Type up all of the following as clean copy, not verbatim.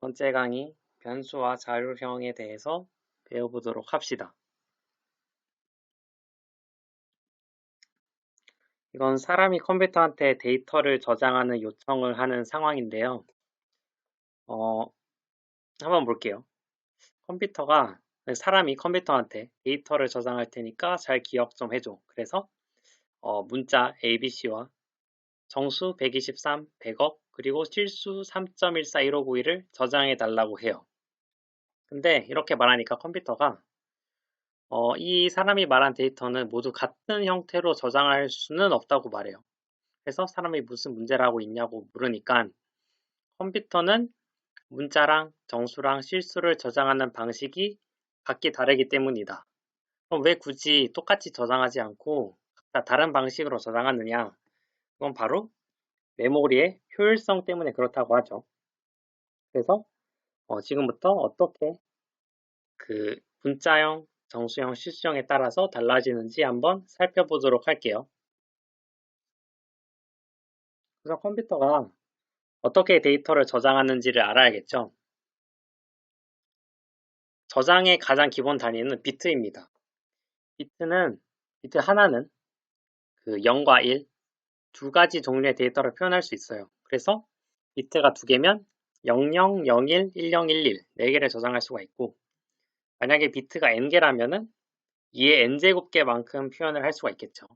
번째 강의, 변수와 자율형에 대해서 배워보도록 합시다. 이건 사람이 컴퓨터한테 데이터를 저장하는 요청을 하는 상황인데요. 어, 한번 볼게요. 사람이 컴퓨터한테 데이터를 저장할 테니까 잘 기억 좀 해줘. 그래서 문자 ABC와 정수 123, 100억, 그리고 실수 3.141591을 저장해 달라고 해요. 근데 이렇게 말하니까 컴퓨터가 이 사람이 말한 데이터는 모두 같은 형태로 저장할 수는 없다고 말해요. 그래서 사람이 무슨 문제를 하고 있냐고 물으니까 컴퓨터는 문자랑 정수랑 실수를 저장하는 방식이 각기 다르기 때문이다. 그럼 왜 굳이 똑같이 저장하지 않고 각자 다른 방식으로 저장하느냐? 그건 바로 메모리의 효율성 때문에 그렇다고 하죠. 그래서 지금부터 어떻게 그 문자형, 정수형, 실수형에 따라서 달라지는지 한번 살펴보도록 할게요. 그래서 컴퓨터가 어떻게 데이터를 저장하는지를 알아야겠죠. 저장의 가장 기본 단위는 비트입니다. 비트 하나는 그 0과 1, 두 가지 종류의 데이터를 표현할 수 있어요. 그래서 비트가 두 개면 00, 01, 1011, 네 개를 저장할 수가 있고, 만약에 비트가 n개라면은 2의 n제곱개만큼 표현을 할 수가 있겠죠.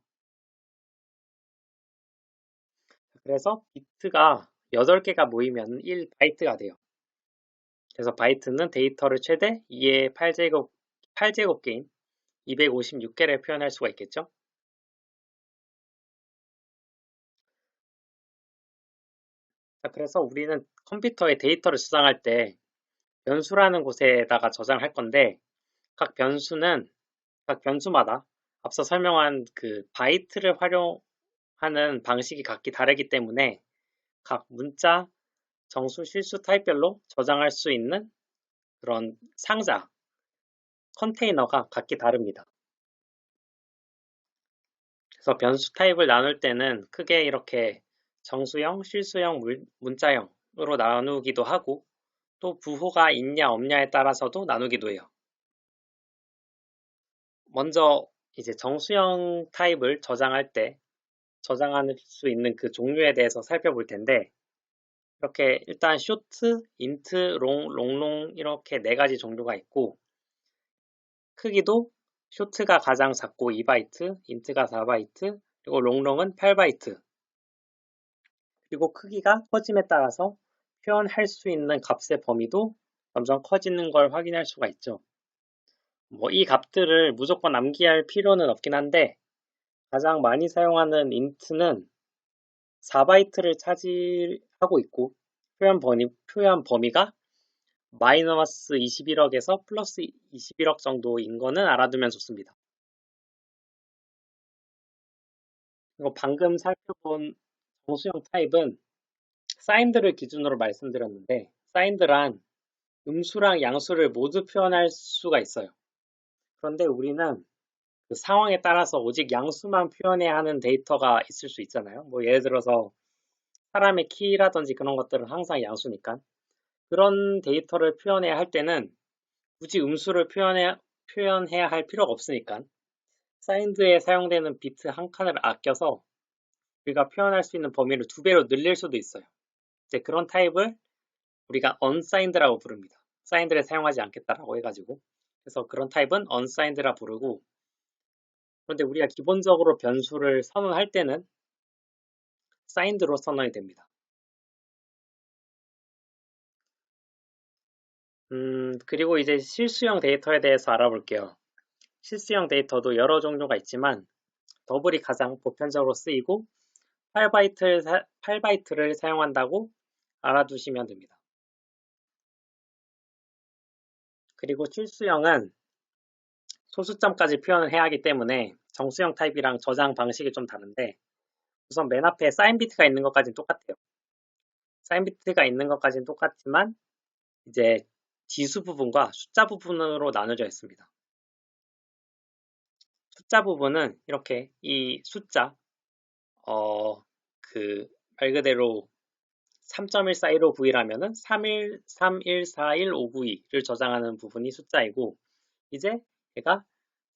그래서 비트가 8개가 모이면 1바이트가 돼요. 그래서 바이트는 데이터를 최대 2의 8제곱개인 256개를 표현할 수가 있겠죠. 자, 그래서 우리는 컴퓨터에 데이터를 저장할 때 변수라는 곳에다가 저장할 건데 각 변수는 각 변수마다 앞서 설명한 그 바이트를 활용하는 방식이 각기 다르기 때문에 각 문자, 정수, 실수 타입별로 저장할 수 있는 그런 상자, 컨테이너가 각기 다릅니다. 그래서 변수 타입을 나눌 때는 크게 이렇게 정수형, 실수형, 문자형으로 나누기도 하고 또 부호가 있냐 없냐에 따라서도 나누기도 해요. 먼저 이제 정수형 타입을 저장할 때 저장할 수 있는 그 종류에 대해서 살펴볼 텐데 이렇게 일단 쇼트, 인트, 롱 이렇게 네 가지 종류가 있고 크기도 쇼트가 가장 작고 2바이트, 인트가 4바이트, 그리고 롱은 8바이트. 그리고 크기가 커짐에 따라서 표현할 수 있는 값의 범위도 점점 커지는 걸 확인할 수가 있죠. 뭐 이 값들을 무조건 암기할 필요는 없긴 한데 가장 많이 사용하는 int는 4바이트를 차지하고 있고 표현 범위가 마이너스 21억에서 플러스 21억 정도인 거는 알아두면 좋습니다. 그리고 방금 살펴본 정수형 타입은 사인드를 기준으로 말씀드렸는데 사인드란 음수랑 양수를 모두 표현할 수가 있어요. 그런데 우리는 그 상황에 따라서 오직 양수만 표현해야 하는 데이터가 있을 수 있잖아요. 뭐 예를 들어서 사람의 키라든지 그런 것들은 항상 양수니까. 그런 데이터를 표현해야 할 때는 굳이 음수를 표현해야 할 필요가 없으니까 사인드에 사용되는 비트 한 칸을 아껴서 우리가 표현할 수 있는 범위를 두 배로 늘릴 수도 있어요. 이제 그런 타입을 우리가 unsigned라고 부릅니다. signed를 사용하지 않겠다라고 해가지고 그래서 그런 타입은 unsigned라 부르고 그런데 우리가 기본적으로 변수를 선언할 때는 signed로 선언이 됩니다. 그리고 이제 실수형 데이터에 대해서 알아볼게요. 실수형 데이터도 여러 종류가 있지만 더블이 가장 보편적으로 쓰이고 8바이트를 사용한다고 알아두시면 됩니다. 그리고 실수형은 소수점까지 표현을 해야 하기 때문에 정수형 타입이랑 저장 방식이 좀 다른데 우선 맨 앞에 사인 비트가 있는 것까지는 똑같아요. 사인 비트가 있는 것까지는 똑같지만 이제 지수 부분과 숫자 부분으로 나눠져 있습니다. 숫자 부분은 이렇게 이 숫자 말 그대로 3.141592라면은 313141592를 저장하는 부분이 숫자이고, 이제 얘가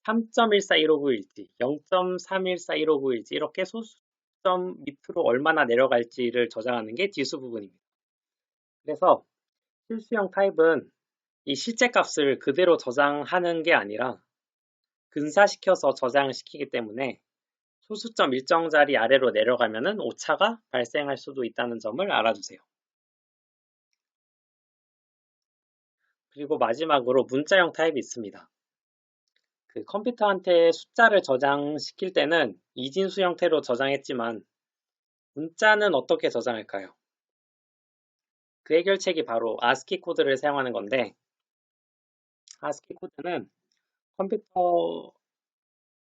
3.141591일지 0.3141591일지 이렇게 소수점 밑으로 얼마나 내려갈지를 저장하는 게 지수 부분입니다. 그래서 실수형 타입은 이 실제 값을 그대로 저장하는 게 아니라 근사시켜서 저장을 시키기 때문에 소수점 일정 자리 아래로 내려가면은 오차가 발생할 수도 있다는 점을 알아두세요. 그리고 마지막으로 문자형 타입이 있습니다. 그 컴퓨터한테 숫자를 저장시킬 때는 이진수 형태로 저장했지만 문자는 어떻게 저장할까요? 그 해결책이 바로 ASCII 코드를 사용하는 건데, ASCII 코드는 컴퓨터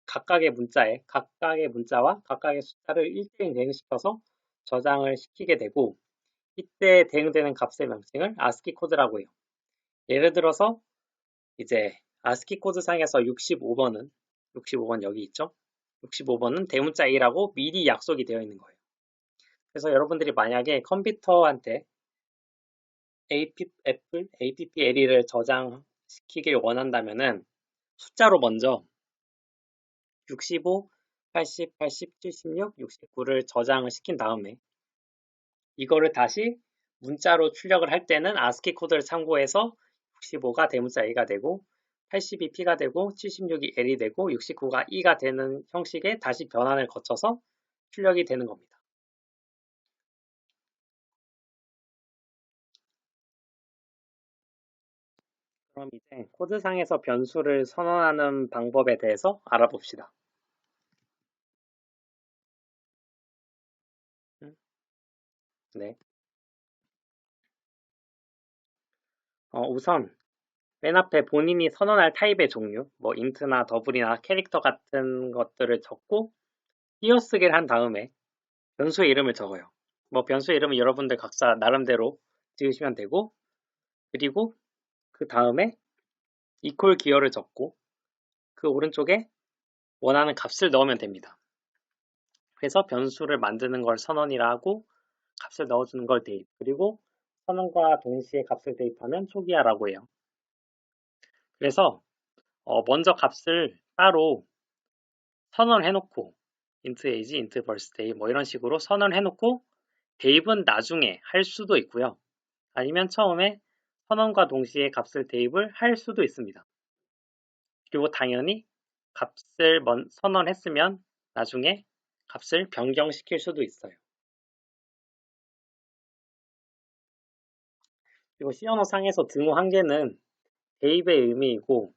각각의 문자와 각각의 숫자를 1대1 대응시켜서 저장을 시키게 되고, 이때 대응되는 값의 명칭을 ASCII 코드라고 해요. 예를 들어서 이제 ASCII 코드 상에서 65번 여기 있죠? 65번은 대문자 A라고 미리 약속이 되어 있는 거예요. 그래서 여러분들이 만약에 컴퓨터한테 APPLE를 저장시키길 원한다면은 숫자로 먼저 65, 80, 76, 69를 저장을 시킨 다음에 이거를 다시 문자로 출력을 할 때는 ASCII 코드를 참고해서 65가 대문자 A가 되고 80이 P가 되고 76이 L이 되고 69가 E가 되는 형식의 다시 변환을 거쳐서 출력이 되는 겁니다. 그럼 이제 코드상에서 변수를 선언하는 방법에 대해서 알아봅시다. 네. 우선 맨 앞에 본인이 선언할 타입의 종류, 뭐 인트나 더블이나 캐릭터 같은 것들을 적고 띄어쓰기를 한 다음에 변수의 이름을 적어요. 뭐 변수의 이름은 여러분들 각자 나름대로 지으시면 되고, 그리고 그 다음에 이퀄 기어를 적고 그 오른쪽에 원하는 값을 넣으면 됩니다. 그래서 변수를 만드는 걸 선언이라 하고 값을 넣어주는 걸 대입, 그리고 선언과 동시에 값을 대입하면 초기화라고 해요. 그래서 먼저 값을 따로 선언해놓고 int age, int birthday 뭐 이런 식으로 선언해놓고 대입은 나중에 할 수도 있고요. 아니면 처음에 선언과 동시에 값을 대입을 할 수도 있습니다. 그리고 당연히 값을 선언했으면 나중에 값을 변경시킬 수도 있어요. 그리고 C 언어상에서 등호 한 개는 대입의 의미이고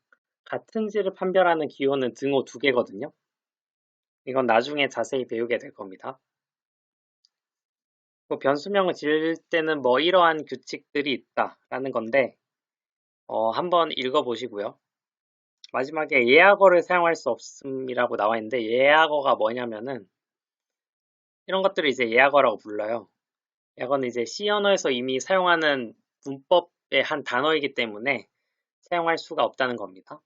같은지를 판별하는 기호는 등호 2개거든요. 이건 나중에 자세히 배우게 될 겁니다. 변수명을 지을 때는 뭐 이러한 규칙들이 있다라는 건데 한번 읽어보시고요. 마지막에 예약어를 사용할 수 없음이라고 나와 있는데 예약어가 뭐냐면은 이런 것들을 이제 예약어라고 불러요. 예약어는 이제 C 언어에서 이미 사용하는 문법의 한 단어이기 때문에 사용할 수가 없다는 겁니다.